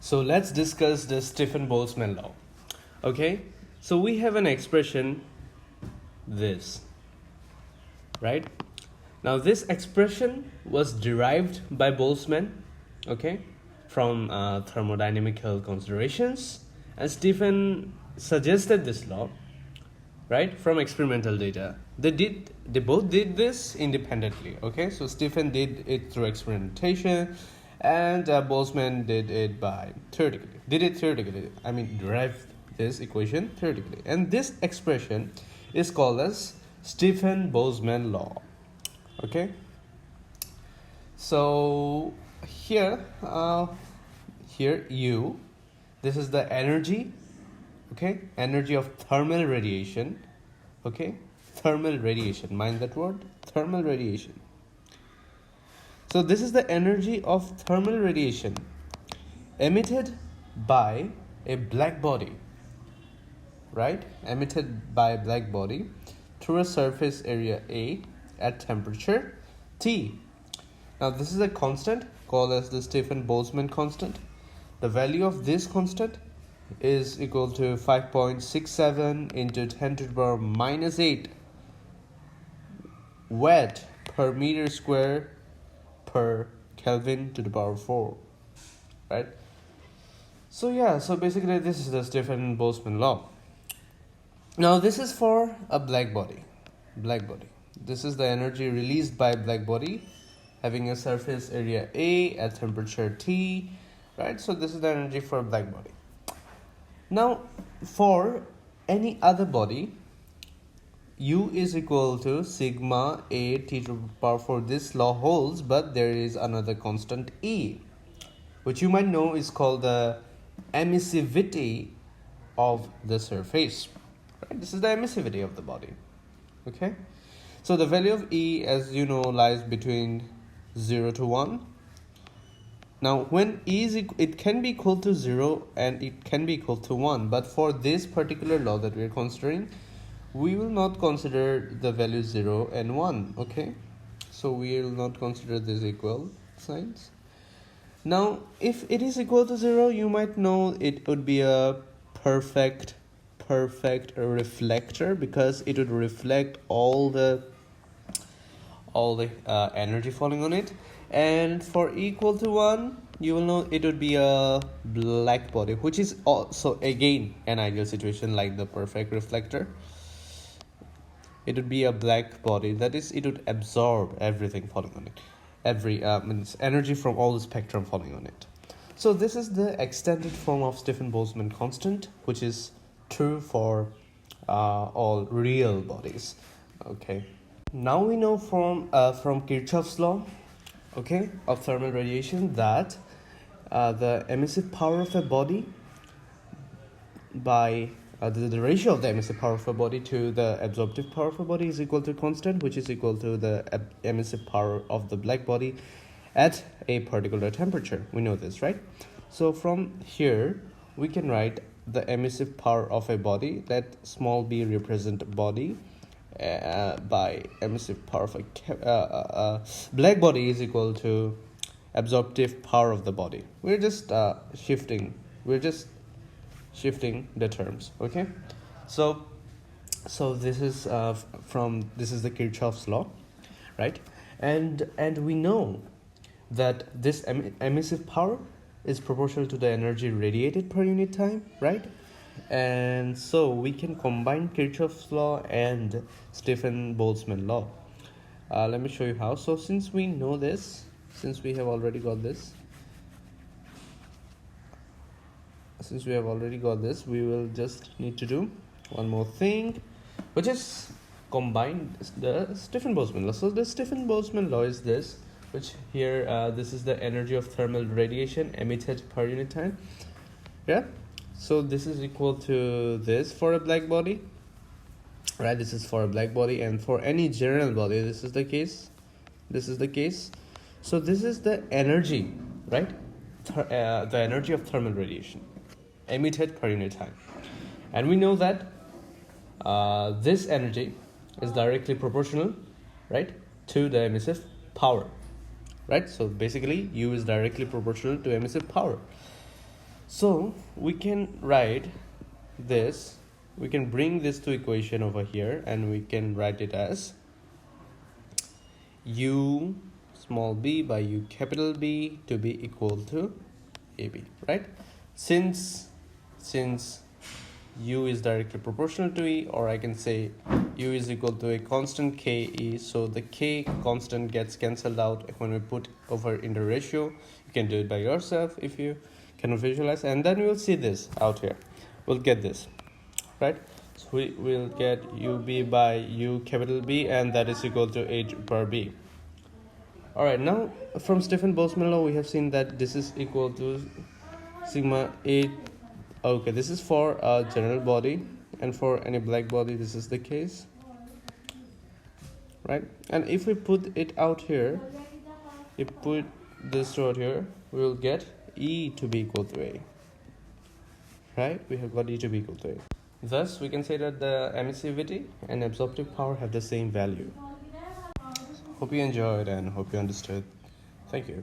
So let's discuss the Stefan-Boltzmann law. Okay, so we have an expression this, right? Now this expression was derived by Boltzmann, okay, from thermodynamical considerations, and Stefan suggested this law, right, from experimental data. They both did this independently, okay? So Stefan did it through experimentation, and Boltzmann did it theoretically. I mean, derived this equation theoretically. And this expression is called as Stefan-Boltzmann law, okay? So here U, this is the energy, okay, energy of thermal radiation, okay, thermal radiation, mind that word, thermal radiation. So this is the energy of thermal radiation emitted by a black body, right, emitted by a black body through a surface area A at temperature T. Now this is a constant called as the Stefan-Boltzmann constant. The value of this constant is equal to 5.67 into 10 to the power minus 8 watt per meter square per Kelvin to the power 4, right? So yeah, so basically this is the Stefan-Boltzmann law. Now this is for a black body. This is the energy released by a black body having a surface area A at temperature T, right? So this is the energy for a black body. Now for any other body, U is equal to sigma A T to the power 4. This law holds, but there is another constant E, which you might know is called the emissivity of the surface. Right? This is the emissivity of the body. Okay, so the value of E, as you know, lies between 0 to 1. Now when E is it can be equal to 0 and it can be equal to 1, but for this particular law that we are considering, we will not consider the values 0 and 1, okay? So we will not consider these equal signs. Now if it is equal to 0, you might know it would be a perfect reflector, because it would reflect all the energy falling on it. And for equal to 1, you will know it would be a black body, which is also again an ideal situation like the perfect reflector. It would be a black body, that is, it would absorb everything falling on it, every energy from all the spectrum falling on it. So this is the extended form of Stefan-Boltzmann constant, which is true for all real bodies. Okay, now we know from Kirchhoff's law, okay, of thermal radiation, that the emissive power of a body by the ratio of the emissive power of a body to the absorptive power of a body is equal to constant, which is equal to the emissive power of the black body at a particular temperature. We know this, right? So from here we can write the emissive power of a body, let small b represent body, by emissive power of a black body is equal to absorptive power of the body. We're just shifting the terms, okay? So this is this is the Kirchhoff's law, right? And we know that this emissive power is proportional to the energy radiated per unit time, right? And so we can combine Kirchhoff's law and Stefan-Boltzmann law. Let me show you how. So since we know this, since we have already got this, we will just need to do one more thing, which is combine the Stefan-Boltzmann law. So the Stefan-Boltzmann law is this, which here this is the energy of thermal radiation emitted per unit time. Yeah, so this is equal to this for a black body, right? This is for a black body, and for any general body this is the case. So this is the energy, right? The energy of thermal radiation emitted per unit time, and we know that this energy is directly proportional, right, to the emissive power, right? So basically U is directly proportional to emissive power. So we can write this, we can bring this to equation over here, and we can write it as u small b by u capital B to be equal to AB, right? Since u is directly proportional to E, or I can say u is equal to a constant ke, so the k constant gets cancelled out when we put over in the ratio. You can do it by yourself if you can visualize, and then we'll see this out here. We'll get this, right? So we will get ub by u capital B, and that is equal to h per b. All right, now from Stefan-Boltzmann law we have seen that this is equal to sigma 8. Okay, this is for a general body, and for any black body this is the case, right? And if we put it out here, if we put this out here, we will get E to be equal to A, right? We have got E to be equal to A. Thus we can say that the emissivity and absorptive power have the same value. Hope you enjoyed and hope you understood. Thank you.